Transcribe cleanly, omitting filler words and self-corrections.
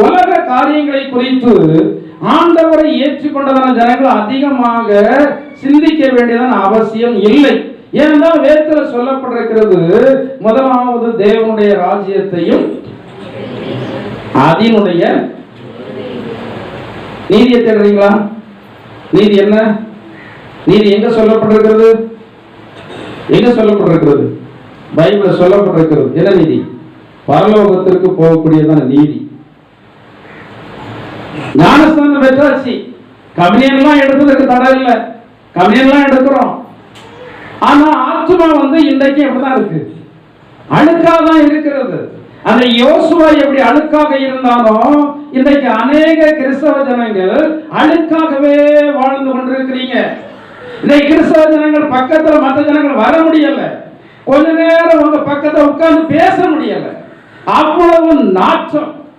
உலக காரியங்களை குறித்து ஆண்டவரை ஏற்றுக்கொண்டதான ஜனங்கள் அதிகமாக சிந்திக்க வேண்டியதான அவசியம் இல்லை. ஏனென்றால் வேதத்தில் சொல்லப்பட்டிருக்கிறது, முதலாவது தேவனுடைய ராஜ்யத்தையும் அதனுடைய நீதியை தேடுறீங்களா? நீதி என்ன? நீதி எங்க சொல்லப்பட்டிருக்கிறது? எங்க சொல்லப்பட்டிருக்கிறது? பைபிள் சொல்லப்பட்டிருக்கிறது. என்ன நீதி? பரலோகத்திற்கு போகக்கூடியதான நீதி. ஞானஸ்தானம் பெற்றாச்சு, கம்யூனியன்லாம் எடுப்பதற்கு தடை இல்லை, கம்யூனியன்லாம் எடுக்கிறோம். ஆனா ஆத்மா இன்றைக்கு எப்படிதான் இருக்கு? அழுக்காதான் இருக்கிறது. அந்த யோசுவா எப்படி அழுக்காக இருந்தானோ, இன்றைக்கு அநேக கிறிஸ்தவ ஜனங்கள் அழுக்காகவே வாழ்ந்து கொண்டிருக்கிறீங்க. இன்னைக்கு கிறிஸ்தவ ஜனங்கள் பக்கத்துல மற்ற ஜனங்கள் வர முடியல, கொஞ்ச நேரம் உங்க பக்கத்துல உட்கார்ந்து பேச முடியல, அவ்வளவு நாற்றம்.